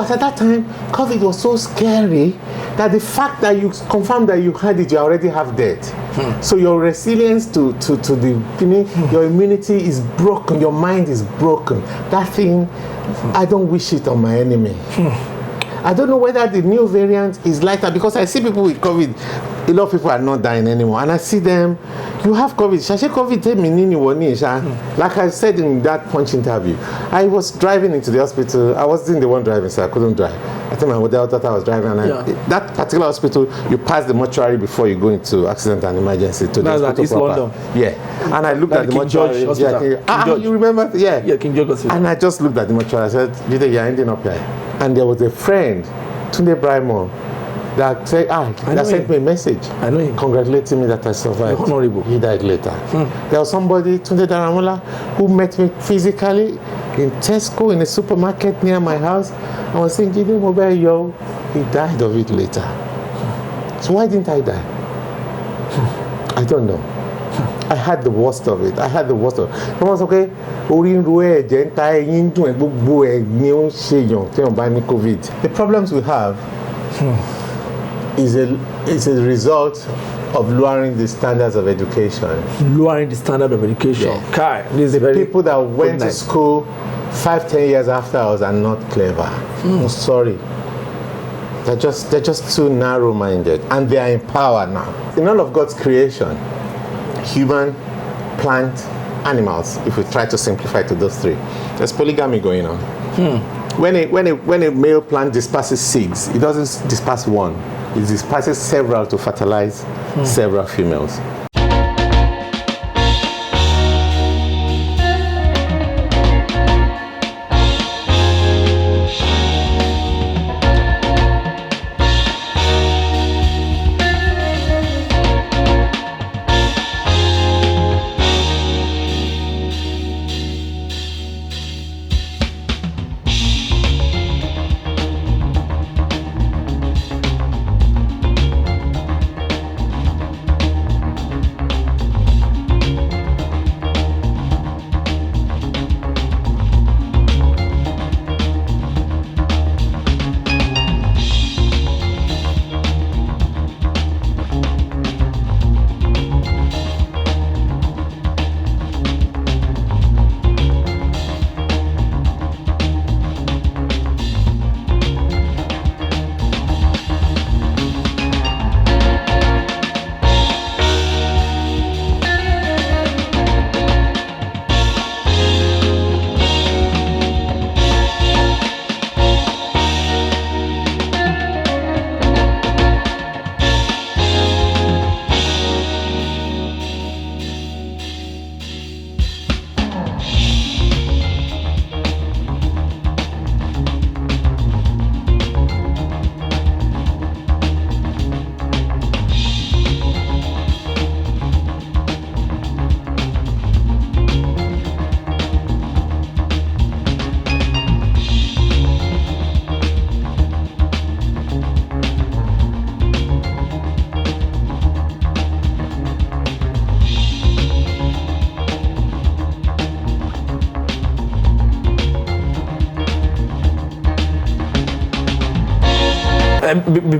But at that time, COVID was so scary that the fact that you confirmed that you had it, you already have death. So your resilience to the, your immunity is broken, your mind is broken. That thing, I don't wish it on my enemy. I don't know whether the new variant is lighter, because I see people with COVID, a lot of people are not dying anymore. And I see them, you have COVID. Like I said in that Punch interview, I was driving into the hospital. I wasn't the one driving, so I couldn't drive. I think my mother thought I was driving. And that particular hospital, you pass the mortuary before you go into accident and emergency. To that's at East London. Yeah. And I looked at the mortuary. You remember? Yeah. King George Hospital. And I just looked at the mortuary. I said, Jide, you're ending up here. And there was a friend, Tunde Braimo, that said, that sent me a message. I know him. Congratulating me that I survived. You're honorable. He died later. There was somebody, Tunde Daramola, who met me physically in Tesco in a supermarket near my house. I was saying, Jide Mobile, yo, he died of it later. So why didn't I die? I don't know. I had the worst of it. I had the worst of it. Someone was okay. The problems we have is a result of lowering the standards of education. Lowering the standard of education. Yeah. This is very people that went to school 5-10 years after us are not clever. I'm sorry. They're just too narrow-minded, and they are in power now. In all of God's creation, human, plant, animals, if we try to simplify to those three, there's polygamy going on. When a male plant disperses seeds, it doesn't disperse one. It disperses several to fertilize several females.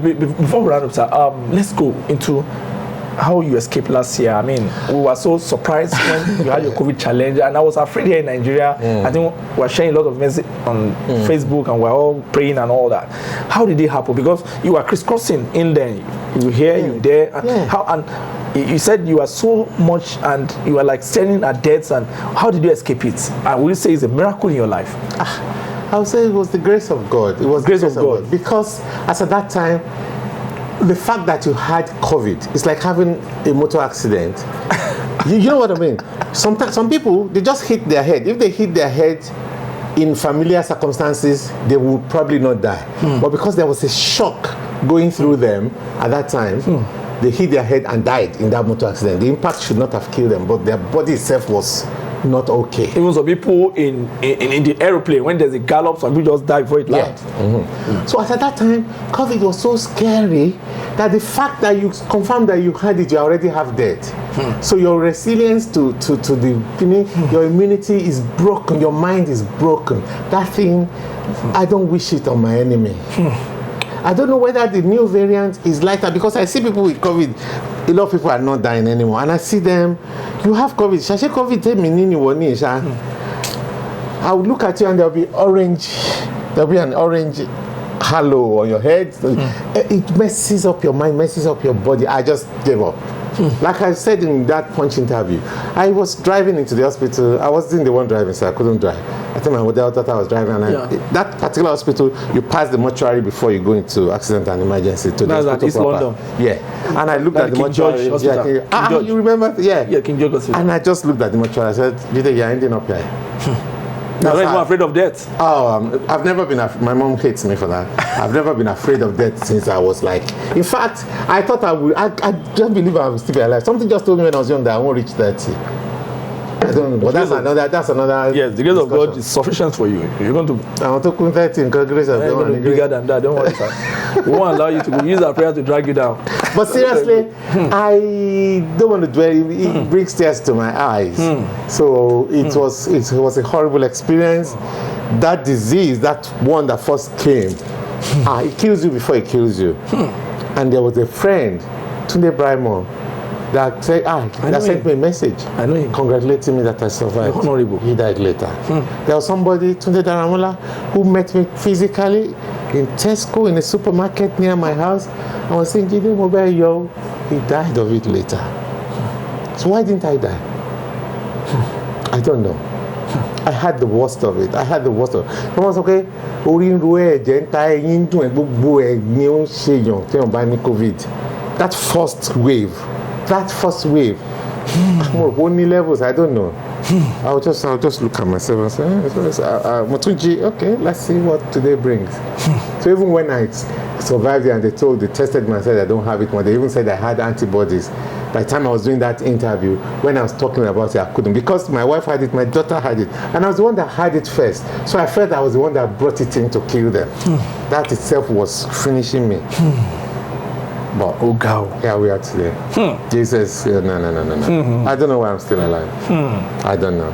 Before we round up, sir, let's go into how you escaped last year. I mean, we were so surprised when you had your COVID challenge, and I was afraid here in Nigeria. I think we were sharing a lot of messages on Facebook, and we're all praying and all that. How did it happen? Because you were crisscrossing in there. You here, you there. And you said you were so much, and you were like staring at deaths. And how did you escape it? And will you say it's a miracle in your life? I would say it was the grace of God. It was the grace of God. Because as at that time, the fact that you had COVID, it's like having a motor accident. you know what I mean? Sometimes some people, they just hit their head. If they hit their head in familiar circumstances, they would probably not die. But because there was a shock going through them at that time, they hit their head and died in that motor accident. The impact should not have killed them, but their body itself was not okay. Even some people in the aeroplane, when there's a gallop, some people just die before it lands. So at that time, COVID was so scary that the fact that you confirmed that you had it, you already have death. So your resilience to the your immunity is broken, your mind is broken. That thing, I don't wish it on my enemy. I don't know whether the new variant is lighter, because I see people with COVID, a lot of people are not dying anymore, and I see them, you have COVID, Shashe COVID, I will look at you and there'll be an orange halo on your head. It messes up your mind, messes up your body. I just gave up. Like I said in that Punch interview, I was driving into the hospital. I wasn't the one driving, so I couldn't drive. I think my daughter was driving, and that particular hospital, you pass the mortuary before you go into accident and emergency to the hospital. That's East London. Yeah, and I looked at the mortuary. You remember? Yeah, King George Hospital. And I just looked at the mortuary. I said, "Jide, you're ending up here." You're not even afraid of death. I've never been. My mom hates me for that. I've never been afraid of death since I was like. In fact, I thought I would. I just believe I will still be alive. Something just told me when I was young that I won't reach 30. I don't know. But that's another. Yes, the grace of God is sufficient for you. You're going to. I want to come 30 in grace of God. Bigger than that. Don't worry, sir. We won't allow you to go. Use our prayer to drag you down. But seriously, I don't want to dwell. It brings tears to my eyes. So it was a horrible experience. That disease, that one that first came, it kills you before it kills you. And there was a friend, Tunde Braimo, that said, that sent me a message. I know him. Congratulating me that I survived. Honorable. He died later. There was somebody, Tunde Daramola, who met me physically in Tesco in a supermarket near my house. I was saying, Jide Mobile, yo, he died of it later. So why didn't I die? I don't know. I had the worst of it. I was okay. That first wave. Only levels, I don't know. I'll just look at myself and say, Motunji, okay, let's see what today brings. So even when I survived it and they tested me and said I don't have it, they even said I had antibodies. By the time I was doing that interview, when I was talking about it, I couldn't, because my wife had it, my daughter had it, and I was the one that had it first. So I felt I was the one that brought it in to kill them. That itself was finishing me. But here we are today. Jesus, no. I don't know why I'm still alive. I don't know.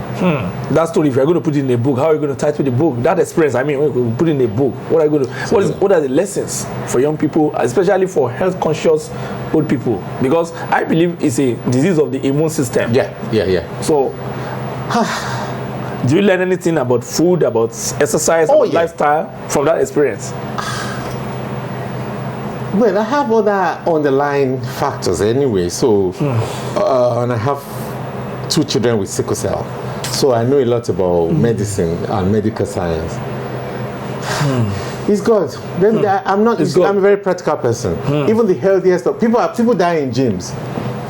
That story, if you're going to put it in a book, how are you going to title the book? That experience, when you put it in a book, what are you going to? What are the lessons for young people, especially for health conscious old people? Because I believe it's a disease of the immune system. Yeah. So, do you learn anything about food, about exercise, about lifestyle from that experience? Well, I have other underlying factors anyway. So, and I have 2 children with sickle cell. So I know a lot about medicine and medical science. It's good. Then I'm a very practical person. Even the healthiest of people die in gyms.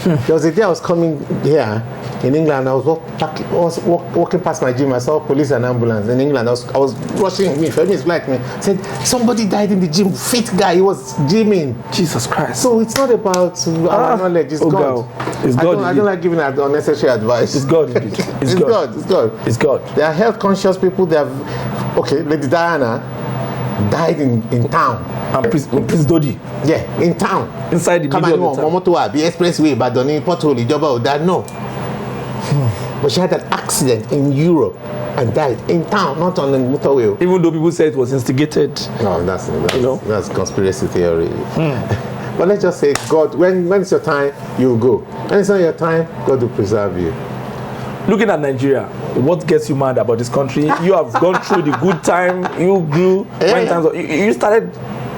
There was a day I was coming here in England. I was walking past my gym. I saw police and ambulance in England. I was rushing me. Feminists like me said somebody died in the gym. Fit guy. He was gymming. Jesus Christ. So it's not about our knowledge. It's God. It's God. I don't like giving unnecessary advice. It's God. It's God. It's God. There are health conscious people. Lady Diana died in town. And Prince Dodi. Yeah, in town. Inside the middle of the town. Momotowa, the expressway, Ibadan Oyo, pothole, Ijoba Oda, no. But she had an accident in Europe and died in town, not on the motorway. Even though people say it was instigated. No, that's conspiracy theory. But let's just say, God, when it's your time, you'll go. When it's not your time, God will preserve you. Looking at Nigeria, what gets you mad about this country? You have gone through the good time. You grew. You started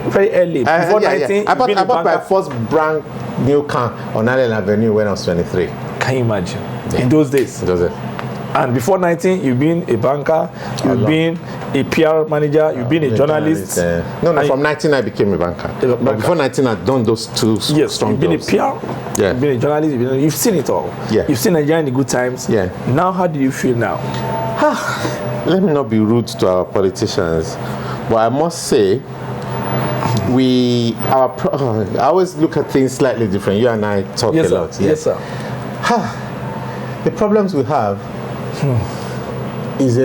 very early. Before 19, I bought my first brand new car on Allen Avenue when I was 23. Can you imagine? In those days. And before 19, you've been a banker, you've been a PR manager, you've been a journalist. No, from 19 I became a banker. But before 19 I'd done those 2 strong you've been jobs. a PR, you've been a journalist, you've seen it all. You've seen Nigeria in the good times. Now how do you feel now? Let me not be rude to our politicians, but I must say, I always look at things slightly different. You and I talk a lot. Yes, sir. The problems we have is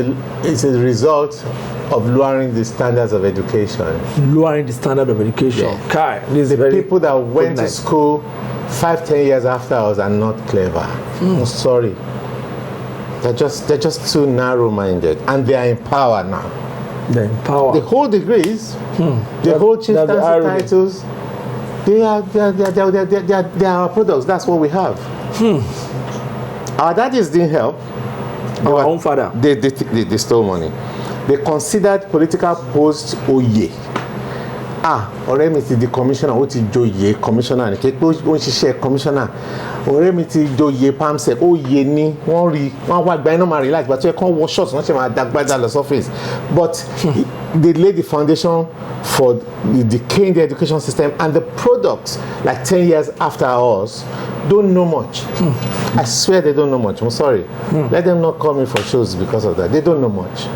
a result of lowering the standards of education. Lowering the standard of education. Yeah. Kai, this is The people that went to night. school 5-10 years after us are not clever. I'm sorry. They're just too narrow-minded, and they are in power now. They're in power. They hold degrees, they hold chieftaincy titles. They are our products. That's what we have. Our daddies didn't help. Our own father. They stole money. They considered political posts oye. Ọ̀rẹ́ mi ti di commissioner, ó ti joyè commissioner ní kékeré ó ń ṣiṣẹ́ commissioner. Ọ̀rẹ́ mi ti joyè pamsec, oyè ni wọ́n rí wọ́n wá gba iná máa relax but ẹ kàn wọ shorts wọ́n ṣe máa dàgbàdà lọ surface. But they laid the foundation for the decaying the education system, and the products like 10 years after us don't know much. I swear they don't know much. I'm sorry. Let them not call me for shows because of that. They don't know much.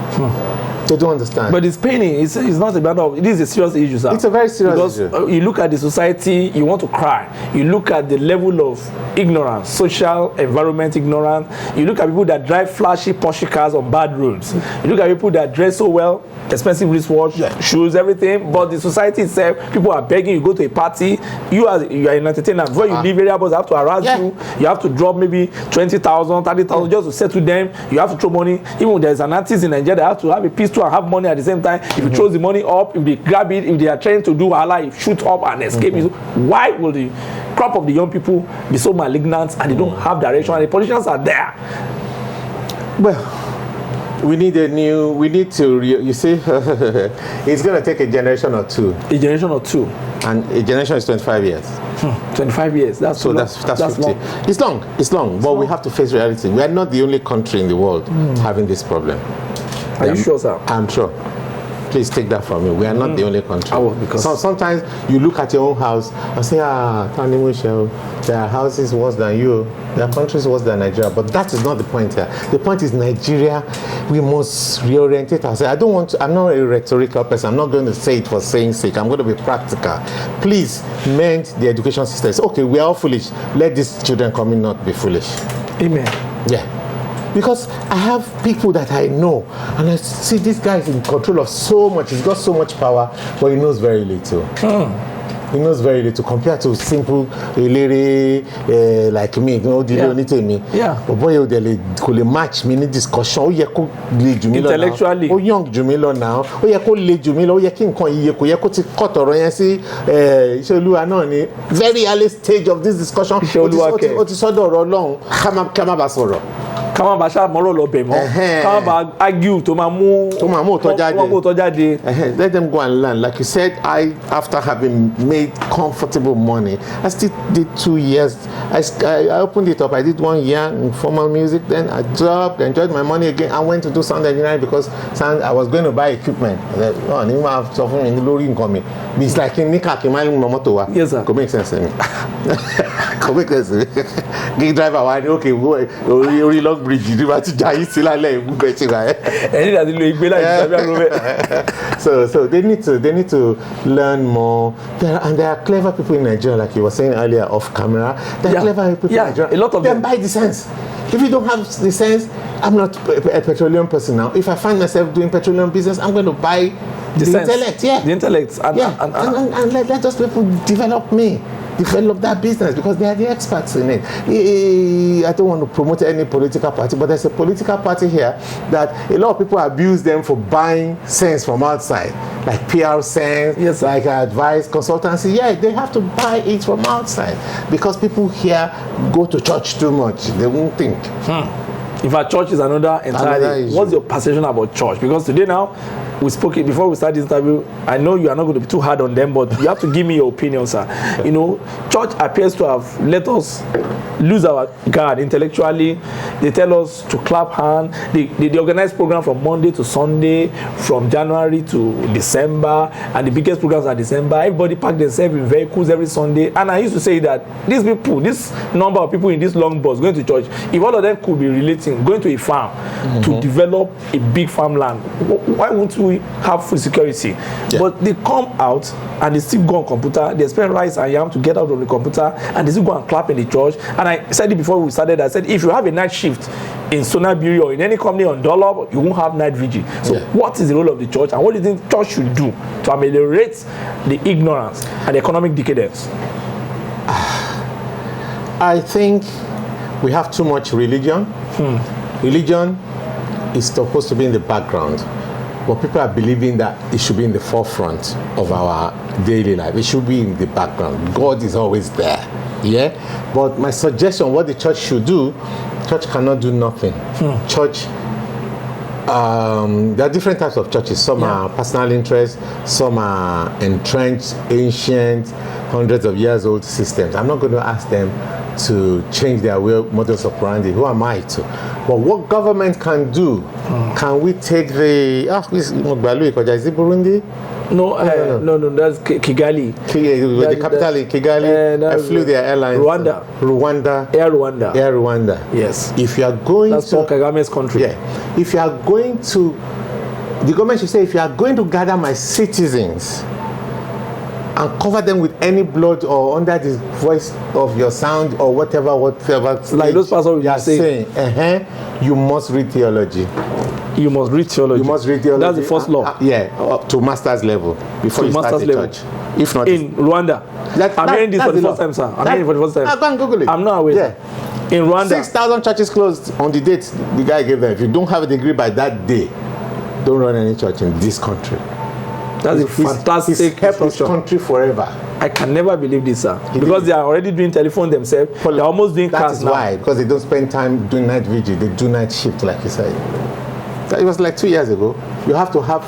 They don't understand. But it's paining. It's not a matter of. It is a serious issue, sir. It's a very serious issue. Because you look at the society, you want to cry. You look at the level of ignorance, social environment ignorance. You look at people that drive flashy Porsche cars on bad roads. You look at people that dress so well, expensive wristwatch, shoes, everything. But the society itself, people are begging you go to a party. You are an entertainer. Before you leave variables, have to harass you. You have to drop maybe 20,000, 30,000 just to settle them. You have to throw money. Even there's an artist in Nigeria that have to have a piece to have money at the same time. If you throw the money up, if they grab it, if they are trying to do hala, if shoot up and escape, why will the crop of the young people be so malignant and they don't have direction and the politicians are there? Well, we need you see, it's going to take a generation or two. A generation or two. And a generation is 25 years. 25 years. That's 50. long. It's long, but we have to face reality. We are not the only country in the world having this problem. Are you sure, sir? I'm sure. Please take that from me. We are not the only country. Because sometimes you look at your own house and say, Tani Michelle, there are houses worse than you. There are countries worse than Nigeria. But that is not the point here. The point is Nigeria, we must reorientate ourselves. I'm not a rhetorical person. I'm not going to say it for saying sake. I'm going to be practical. Please mend the education system. It's okay, we are all foolish. Let these children come in not be foolish. Amen. Yeah. Because I have people that I know, and I see this guy is in control of so much. He's got so much power, but he knows very little. He knows very little compared to simple lady like me. You know, but boy, they could match me in discussion. Intellectually, oh young Jumilo now. Oh yeah, could lead Jumilo. Yeah, King Kong. Yeah, could cut or see. Very early stage of this discussion. What is so long? Come up, basoro. Kama basha moro lo be mo. Kama ba argue to mamu to jade. Let them go and learn. Like you said, after having made comfortable money, I still did 2 years. I opened it up. I did 1 year in formal music. Then I dropped, enjoyed my money again. I went to do sound engineering because I was going to buy equipment. I said, you have something in the lorry income. It's like in Nika Kimalu Momotowa. Yes, sir. Could make sense to me. Could make sense to me. Gig driver, okay, go long bridge. So they need to learn more. There are clever people in Nigeria, like you were saying earlier off camera. There are clever people in Nigeria. A lot of them buy the sense. If you don't have the sense, I'm not a petroleum person now. If I find myself doing petroleum business, I'm going to buy the intellect. Yeah, the intellect. And let those people develop that business because they are the experts in it. I don't want to promote any political party, but there's a political party here that a lot of people abuse them for buying sense from outside, like PR sense, like advice, consultancy. Yeah, they have to buy it from outside because people here go to church too much. They won't think. In fact, church is another entirely. What's your perception about church? Because today now, we spoke it before we start this interview. I know you are not going to be too hard on them, but you have to give me your opinion, sir. You know, church appears to have let us lose our guard intellectually. They tell us to clap hand. They organize program from Monday to Sunday, from January to December, and the biggest programs are December. Everybody pack themselves in vehicles every Sunday. And I used to say that these people, this number of people in this long bus going to church, if all of them could be relating, person going to a farm to develop a big farmland. Why won't we have food security? Yeah. But they come out and they still go on computer. They spend rice and yam to get out of the computer, and they still go and clap in the church. And I said it before we started. I said, if you have a night shift in Sonaburi or in any company on dollar, you won't have night vigil. So what is the role of the church, and what do you think church should do to ameliorate the ignorance and the economic decadence? I think we have too much religion. Religion is supposed to be in the background, but people are believing that it should be in the forefront of our daily life. It should be in the background. God is always there. Yeah? But my suggestion, what the church should do, church cannot do nothing. Church, there are different types of churches. Some are personal interest, some are entrenched, ancient, hundreds of years old systems. I'm not going to ask them to change their modus operandi. Who am I to? But what government can do, can we take the, is it Burundi? No, that's Kigali. The capital in Kigali. I flew their airlines. Rwanda. Air Rwanda. Yes. If you are going that's Paul Kagame's country. Yeah. If you are going to, the government should say, if you are going to gather my citizens and cover them with any blood or under the voice of your sound or whatever like those pastors you are saying, you must read theology. You must read theology. That's the first law. Up to master's level before you start the church. If not in Rwanda. I'm hearing this for the first time, sir. I'm hearing it for the first time. Go and Google it. I'm not aware. Yeah. In Rwanda, 6,000 churches closed on the date the guy gave them. If you don't have a degree by that day, don't run any church in this country. That's a fantastic. He's helped this country forever. I can never believe this, sir. Because they are already doing telephone themselves. They're almost doing cars now. That is why, because they don't spend time doing night vigil. They do night shift, like you said. It was like 2 years ago. You have to have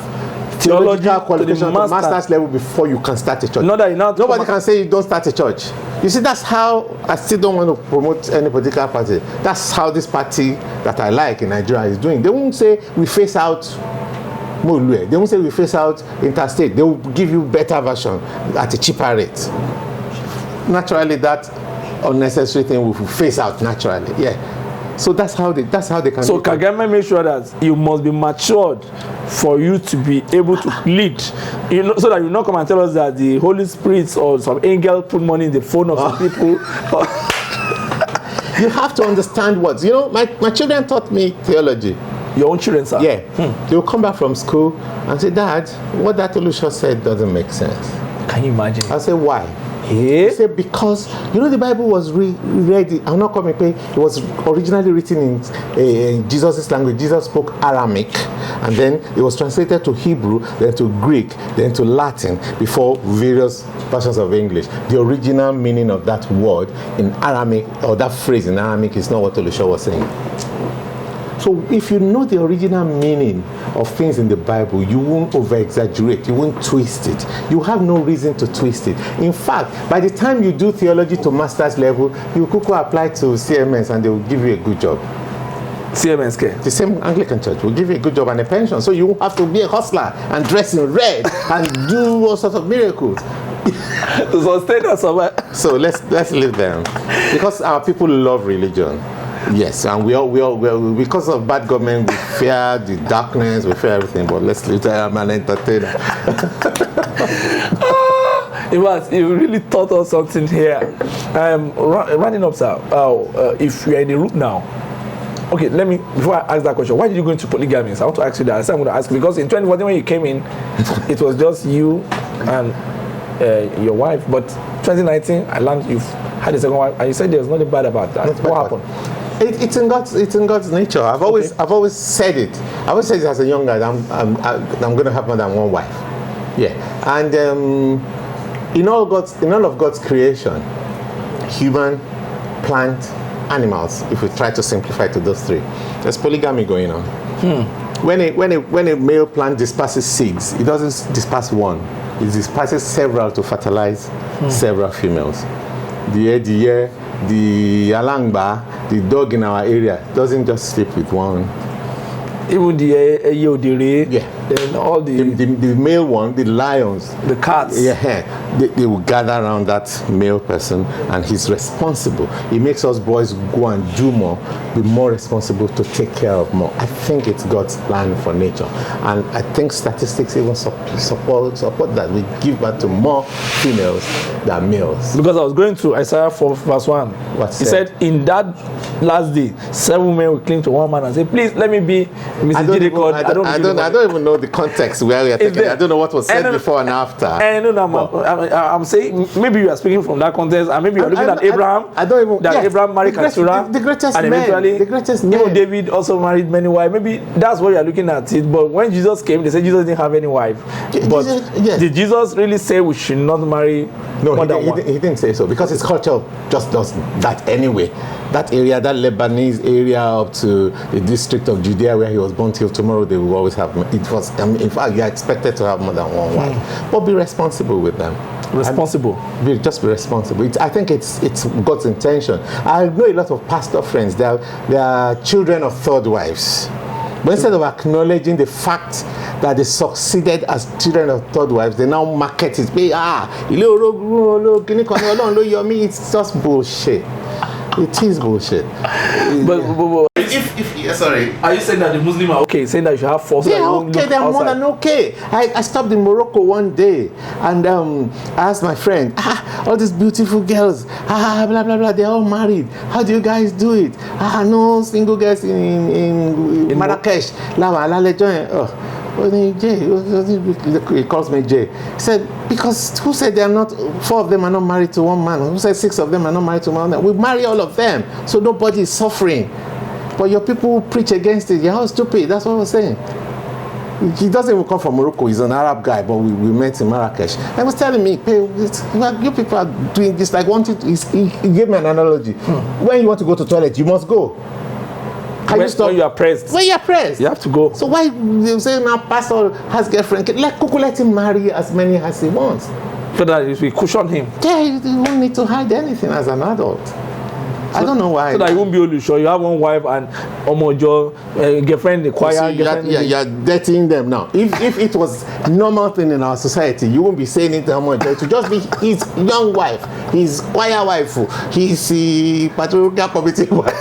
theological qualification to master's level before you can start a church. Nobody can say you don't start a church. You see, that's how I still don't want to promote any political party. That's how this party that I like in Nigeria is doing. They won't say we face out Molue. They won't say we face out interstate. They will give you better version at a cheaper rate. Naturally, that unnecessary thing will face out naturally. Yeah. So that's how they can. So Kagame make sure that you must be matured for you to be able to lead. You know, so that you not come and tell us that the Holy Spirit or some angel put money in the phone of some people. You have to understand what my children taught me theology. Your own children, sir? Yeah. They will come back from school and say, Dad, what that Olusha said doesn't make sense. Can you imagine? I say, why? He said, because, the Bible was read, I'm not coming to pay, it was originally written in Jesus' language. Jesus spoke Aramaic, and then it was translated to Hebrew, then to Greek, then to Latin, before various versions of English. The original meaning of that word in Aramaic, or that phrase in Aramaic, is not what Olusha was saying. So if you know the original meaning of things in the Bible, you won't over-exaggerate, you won't twist it. You have no reason to twist it. In fact, by the time you do theology to master's level, you could apply to CMS and they will give you a good job. CMS care? The same Anglican church will give you a good job and a pension. So you won't have to be a hustler and dress in red and do all sorts of miracles. So let's leave them. Because our people love religion. Yes, and we all because of bad government, we fear the darkness, we fear everything. But let's leave that. I'm an entertainer. You really taught us something here. Running up, sir. If you are in the room now, okay. Before I ask that question, why did you go into Polygamist? I want to ask you that. I'm going to ask you because in 2014 when you came in, it was just you and your wife. But 2019, I learned you've had a second wife, and you said there's nothing bad about that. What happened? It's in God's nature. I've always said it. I always said it as a young guy. I'm going to have more than one wife. Yeah, and in all of God's creation, human, plant, animals. If we try to simplify to those three, there's polygamy going on. When a male plant disperses seeds, it doesn't disperse one. It disperses several to fertilize several females. The alangba, the dog in our area, doesn't just sleep with one Even the Yodire, and all the male one, the lions, the cats. They will gather around that male person, and he's responsible. He makes us boys go and do more, be more responsible to take care of more. I think it's God's plan for nature, and I think statistics even support that. We give birth to more females than males. Because I was going to Isaiah 4 verse 1. He said, in that last day, 7 women will cling to one man and say, please let me be Mrs. Jide Chord. I don't even know the context where we are taking. I don't know what was said before and after. And I'm saying maybe you are speaking from that context, and maybe you are looking at Abraham. Abraham married Keturah, the greatest and eventually, the greatest man. David also married many wives. Maybe that's what you are looking at it. But when Jesus came, they said Jesus didn't have any wife. But did Jesus really say we should not marry? No, he didn't say so, because his culture just does that anyway. That area, that Lebanese area up to the district of Judea where he was born till tomorrow, they will always have. It was, in fact, you are expected to have more than one wife. But be responsible with them. Responsible. Just be responsible. I think it's God's intention. I know a lot of pastor friends. They are children of third wives. But instead of acknowledging the fact that they succeeded as children of third wives, they now market it. It's just bullshit. It is bullshit. But sorry. Are you saying that the Muslims are okay? Saying that you should have force? They're okay. They're more than okay. I stopped in Morocco one day and I asked my friend, all these beautiful girls, blah blah blah, they're all married. How do you guys do it? No single girls in Marrakesh. He calls me Jay. He said, because who said they are not, 4 of them are not married to one man? Who said 6 of them are not married to one man? We marry all of them, so nobody is suffering. But your people preach against it. You're all stupid. That's what we're saying. He doesn't even come from Morocco. He's an Arab guy, but we met in Marrakesh. I was telling me, hey, you people are doing this like wanting to, he gave me an analogy. When you want to go to the toilet, you must go. When you are pressed. When you are pressed. You have to go. So why you say now pastor has girlfriend? Let him marry as many as he wants. So that we cushion him. Yeah, you don't need to hide anything as an adult. I don't know why. So that you won't be able to show you have one wife and Omojo, girlfriend, the choir. You're dirtying them now. If it was normal thing in our society, you won't be saying it to Omojo. To just be his young wife, his choir wife, his patriarchal committee wife.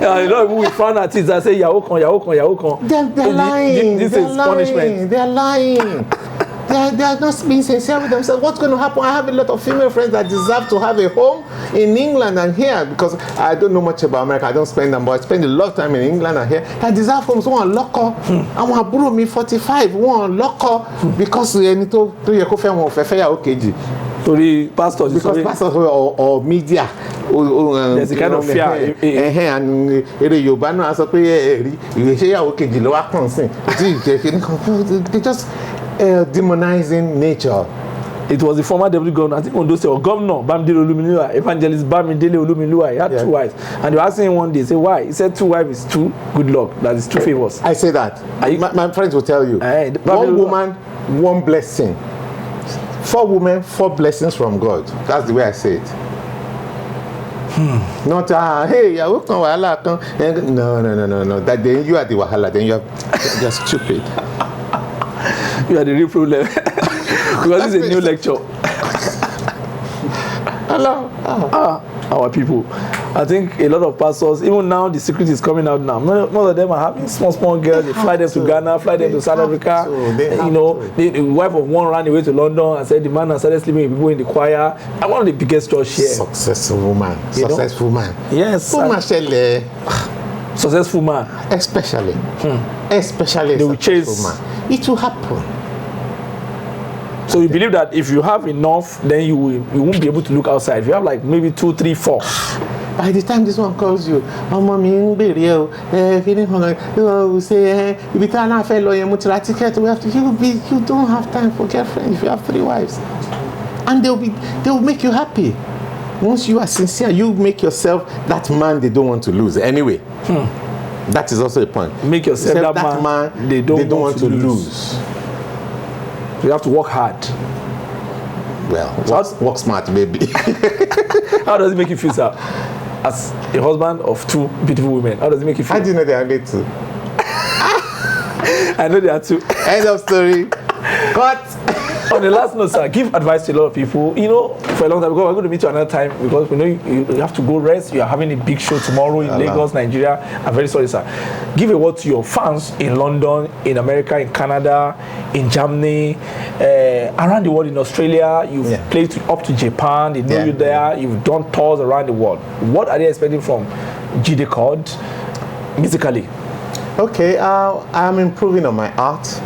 You know, we found artists that say Yahoo. They're lying. This is punishment. They're lying. They are not being sincere with themselves. What's going to happen? I have a lot of female friends that deserve to have a home in England and here, because I don't know much about America. I don't spend them, but I spend a lot of time in England and here. I deserve homes. One local. I want to borrow me 45. One local because you need to to the pastors. Because pastors or media. There's a kind of fear. And Yoruba no aso pe ìwé ṣéyàwó kejì ló wá kàn sí. They just demonizing nature. It was the former deputy governor, I think Ondo State, or governor Bamidele Olumilua, evangelist Bamidele Olumilua. He had 2 wives, and they were asking him one day, say why? He said 2 wives is 2 good luck. That is 2 favors. I say that. My friends will tell you. 1 woman, 1 blessing. 4 women, 4 blessings from God. That's the way I say it. Not hey, no. That then you are the wahala. Then you're stupid. You are the real problem. Because this is a new lecture. Hello. Our people. I think a lot of pastors, even now the secret is coming out now. Most of them are having small girls. They fly them to Ghana, fly them to South Africa. The wife of one ran away to London and said the man has started sleeping with people in the choir. And one of the biggest church here. Successful woman. Yes. Successful man. Especially. Especially they will chase. Man. It will happen. So you believe that if you have enough, then you won't be able to look outside. If you have like maybe 2, 3, 4. By the time this one calls you, mommy, you say, you don't have time for girlfriend if you have 3 wives. And they will make you happy. Once you are sincere, you make yourself that man they don't want to lose anyway. That is also a point. Make yourself that man they don't want to lose. You have to work hard. Well, work smart, baby. How does it make you feel, sir? as a husband of 2 beautiful women. How does it make you feel? How do you know they are made to? I know there are 2. End of story. Cut. On the last note, sir, give advice to a lot of people. You know, for a long time, because we're going to meet you another time, because we know you have to go rest. You are having a big show tomorrow in Lagos, Nigeria. I'm very sorry, sir. Give a word to your fans in London, in America, in Canada, in Germany, around the world, in Australia. You've played up to Japan. They know you there. You've done tours around the world. What are they expecting from Jide Chord musically? Okay, I'm improving on my art.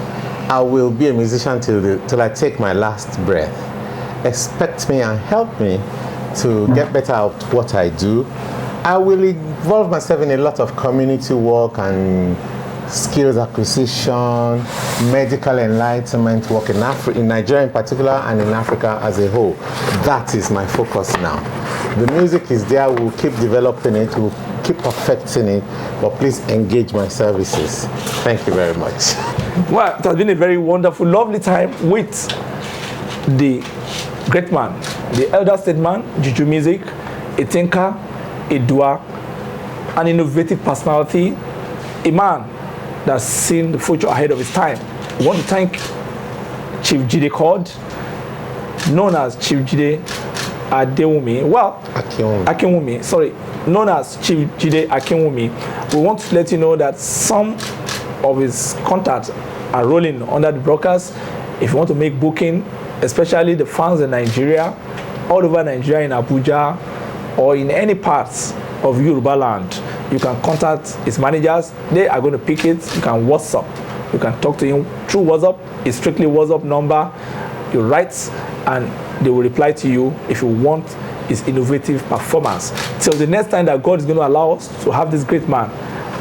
I will be a musician till I take my last breath. Expect me and help me to get better at what I do. I will involve myself in a lot of community work and skills acquisition, medical enlightenment work in Nigeria in particular, and in Africa as a whole. That is my focus now. The music is there. We'll keep developing it. We'll keep perfecting it. But please engage my services. Thank you very much. Well, it has been a very wonderful, lovely time with the great man, the elder statesman, JUJU music, a thinker, a doer, an innovative personality, a man that's seen the future ahead of his time. We want to thank Chief Jide Chord, known as Chief Jide Akinwunmi, known as Chief Jide Akinwunmi. We want to let you know that some of his contacts are rolling under the brokers. If you want to make booking, especially the fans in Nigeria, all over Nigeria, in Abuja, or in any parts of Yoruba land, you can contact his managers. They are going to pick it. You can WhatsApp. You can talk to him through WhatsApp. It's strictly WhatsApp number. You write, and they will reply to you if you want his innovative performance. Till the next time that God is going to allow us to have this great man,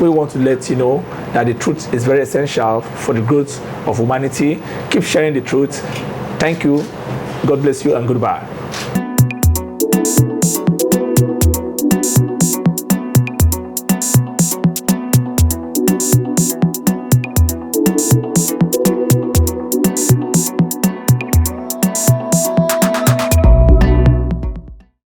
we want to let you know that the truth is very essential for the growth of humanity. Keep sharing the truth. Thank you. God bless you and goodbye.